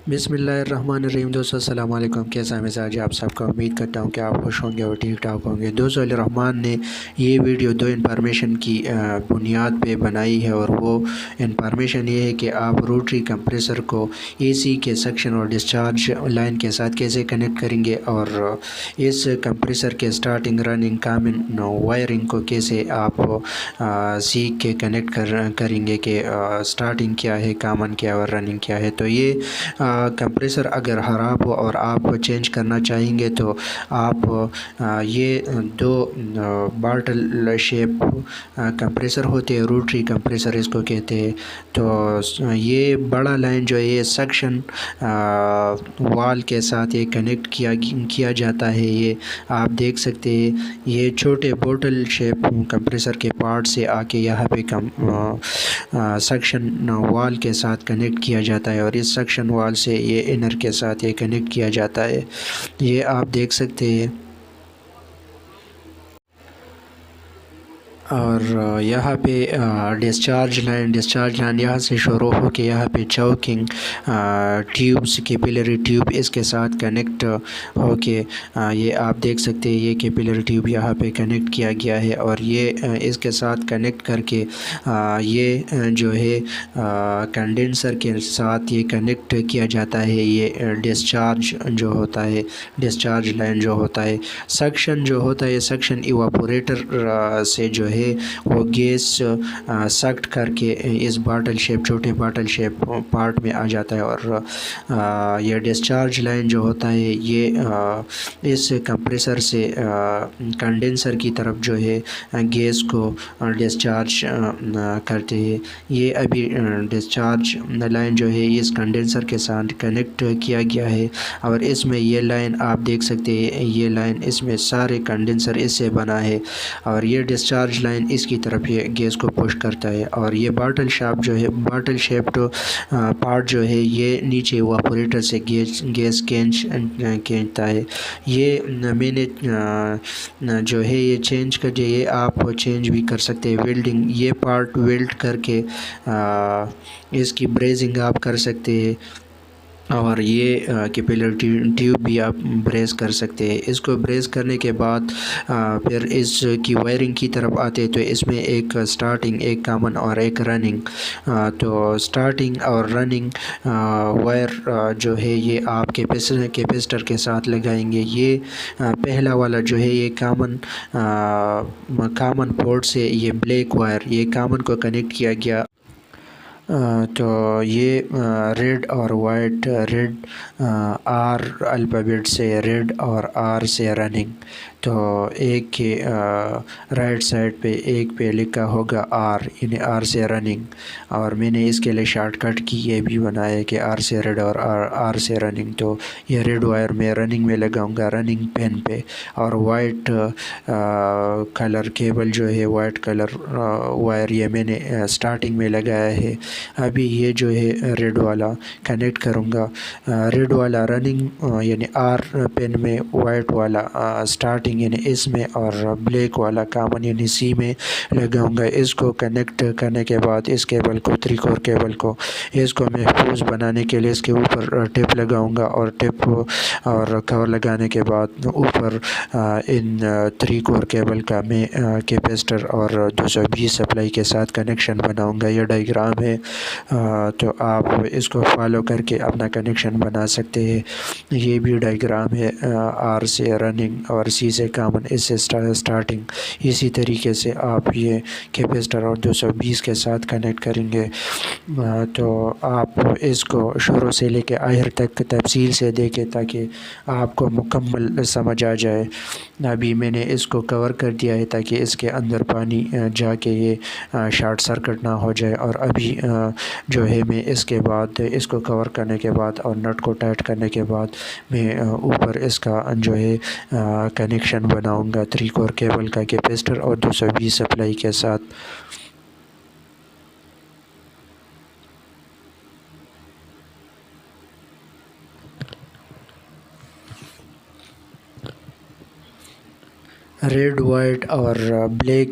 बिस्मिल्लाहिर्रहमानिर्रहीम। दोस्तों अस्सलाम वालेकुम। कैसा मिजाज है आप सबका? उम्मीद करता हूँ कि आप खुश होंगे और ठीक ठाक होंगे। दोस्तों रहमान ने ये वीडियो दो इन्फॉर्मेशन की बुनियाद पे बनाई है, और वो इन्फॉर्मेशन ये है कि आप रोटरी कंप्रेसर को एसी के सेक्शन और डिस्चार्ज लाइन के साथ कैसे कनेक्ट करेंगे, और इस कंप्रेसर के स्टार्टिंग, रनिंग, कामिंग, वायरिंग को कैसे आप सीख के कनेक्ट करेंगे कि स्टार्टिंग क्या है, कामन क्या है और रनिंग क्या है। तो ये कंप्रेसर अगर ख़राब हो और आप चेंज करना चाहेंगे तो आप ये दो बाटल शेप कंप्रेसर होते हैं, रोटरी कंप्रेसर इसको कहते हैं। तो ये बड़ा लाइन जो है ये सक्शन वाल के साथ ये कनेक्ट किया जाता है। ये आप देख सकते हैं, ये छोटे बोतल शेप कंप्रेसर के पार्ट से आके यहाँ पे सक्शन वाल के साथ कनेक्ट किया जाता है, और इस सक्शन वाल से ये इनर के साथ ये कनेक्ट किया जाता है। ये आप देख सकते हैं। और यहाँ पे डिस्चार्ज लाइन यहाँ से शुरू हो के यहाँ पे चौकिंग ट्यूब्स, कैपिलरी ट्यूब इसके साथ कनेक्ट हो के ये आप देख सकते हैं, ये कैपिलरी ट्यूब यहाँ पे कनेक्ट किया गया है, और ये इसके साथ कनेक्ट करके ये जो है कंडेंसर के साथ ये कनेक्ट किया जाता है। ये डिस्चार्ज जो होता है, डिस्चार्ज लाइन जो होता है, सक्शन जो होता है, सक्शन इवापोरेटर से जो है वो गैस सक्ट करके इस बाटल शेप, छोटे बाटल शेप पार्ट में आ जाता है। और ये डिस्चार्ज लाइन जो होता है ये इस कंप्रेसर से कंडेंसर की तरफ जो है गैस को डिस्चार्ज करते हैं। ये अभी डिस्चार्ज लाइन जो है इस कंडेंसर के साथ कनेक्ट किया गया है, और इसमें ये लाइन आप देख सकते हैं, ये लाइन इसमें सारे कंडेंसर इससे बना है, और ये डिस्चार्ज लाइन इसकी तरफ ये गैस को पुश करता है। और ये बाटल शेप जो है, बाटल शेप तो पार्ट जो है ये नीचे इवापोरेटर से गैस खींचता है। ये मैंने जो है ये चेंज कर दिया, ये आप चेंज भी कर सकते हैं। वेल्डिंग, ये पार्ट वेल्ड करके इसकी ब्रेजिंग आप कर सकते हैं, और ये कैपिलरी ट्यूब भी आप ब्रेस कर सकते हैं। इसको ब्रेस करने के बाद फिर इसकी वायरिंग की तरफ आते हैं। तो इसमें एक स्टार्टिंग, एक कॉमन और एक रनिंग। तो स्टार्टिंग और रनिंग वायर जो है ये आप कैपेसिटर के साथ लगाएंगे। ये पहला वाला जो है ये कॉमन पोर्ट से ये ब्लैक वायर, ये कॉमन को कनेक्ट किया गया। तो ये रेड और वाइट, रेड आर अल्फ़ाबेट से रेड और आर से रनिंग। तो एक के राइट साइड पे एक पे लिखा होगा आर, यानी आर से रनिंग, और मैंने इसके लिए शॉर्टकट की ये भी बनाया कि आर से रेड और आर से रनिंग। तो ये रेड वायर में रनिंग में लगाऊंगा, रनिंग पेन पे, और वाइट कलर केबल जो है, वाइट कलर वायर ये मैंने स्टार्टिंग में लगाया है। अभी ये जो है रेड वाला कनेक्ट करूँगा, रेड वाला रनिंग यानी आर पेन में, वाइट वाला स्टार्टिंग यानी इसमें, और ब्लैक वाला कॉमन यानी सी में लगाऊंगा। इसको कनेक्ट करने के बाद इस केबल को, 3 कोर केबल को, इसको महफूज बनाने के लिए इसके ऊपर टेप लगाऊंगा, और टेप और कवर लगाने के बाद ऊपर इन 3 कोर केबल का मैं कैपेसिटर और 220 सप्लाई के साथ कनेक्शन बनाऊंगा। ये डायग्राम है, तो आप इसको फॉलो करके अपना कनेक्शन बना सकते हैं। ये भी डायग्राम है, आर से रनिंग और सी से कॉमन, इससे स्टार्टिंग। इसी तरीके से आप ये कैपेसिटर और 220 के साथ कनेक्ट करेंगे। तो आप इसको शुरू से लेके आखिर तक तफसील से देखें ताकि आपको मुकम्मल समझ आ जाए। अभी मैंने इसको कवर कर दिया है ताकि इसके अंदर पानी जाके ये शॉर्ट सर्किट ना हो जाए। और अभी जो है मैं इसके बाद इसको कवर करने के बाद और नट को टाइट करने के बाद मैं ऊपर इसका जो है कनेक्शन बनाऊंगा 3 कोर केबल का कैपेसिटर और 220 सप्लाई के साथ। ریڈ وائٹ اور بلیک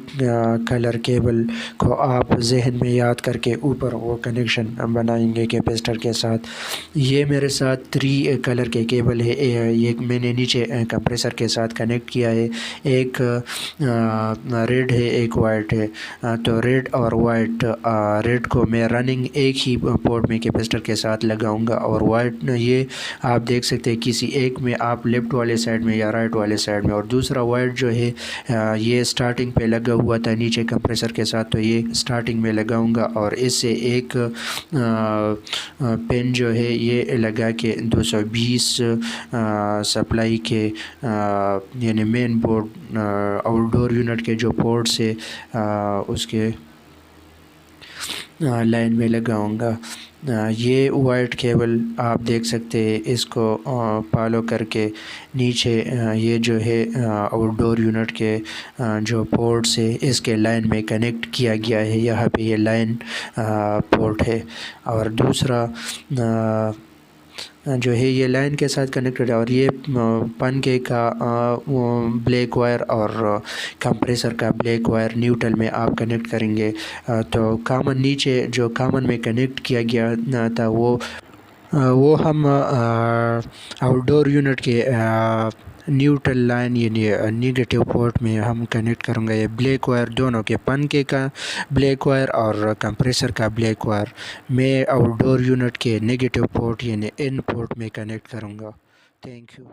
کلر کیبل کو آپ ذہن میں یاد کر کے اوپر وہ کنیکشن بنائیں گے کیپیسٹر کے ساتھ. یہ میرے ساتھ 3 کلر کے کیبل ہے. یہ میں نے نیچے کمپریسر کے ساتھ کنیکٹ کیا ہے. ایک ریڈ ہے، ایک وائٹ ہے. تو ریڈ اور وائٹ، ریڈ کو میں رننگ ایک ہی پورٹ میں کیپیسٹر کے ساتھ لگاؤں گا، اور وائٹ یہ آپ دیکھ سکتے ہیں کسی ایک میں آپ لیفٹ والے سائڈ میں یا رائٹ والے سائڈ میں. اور دوسرا وائٹ جو ہے یہ سٹارٹنگ پہ لگا ہوا تھا نیچے کمپریسر کے ساتھ، تو یہ سٹارٹنگ میں لگاؤں گا. اور اس سے ایک پن جو ہے یہ لگا کے 220 سپلائی کے یعنی مین بورڈ آؤٹ ڈور یونٹ کے جو پورٹس ہے اس کے لائن میں لگاؤں گا. یہ وائٹ کیبل آپ دیکھ سکتے ہیں، اس کو فالو کر کے نیچے یہ جو ہے آؤٹ ڈور یونٹ کے جو پورٹس ہے اس کے لائن میں کنیکٹ کیا گیا ہے. یہاں پہ یہ لائن پورٹ ہے، اور دوسرا جو ہے یہ لائن کے ساتھ کنیکٹڈ ہے. اور یہ پنکھے کا بلیک وائر اور کمپریسر کا بلیک وائر نیوٹرل میں آپ کنیکٹ کریں گے. تو کامن نیچے جو کامن میں کنیکٹ کیا گیا تھا وہ ہم آؤٹ ڈور یونٹ کے نیوٹرل لائن یعنی نیگیٹو پورٹ میں ہم کنیکٹ کروں گا. یہ بلیک وائر دونوں کے، پنکھے کا بلیک وائر اور کمپریسر کا بلیک وائر میں آؤٹ ڈور یونٹ کے نیگیٹو پورٹ یعنی ان پورٹ میں کنیکٹ کروں گا. Thank you.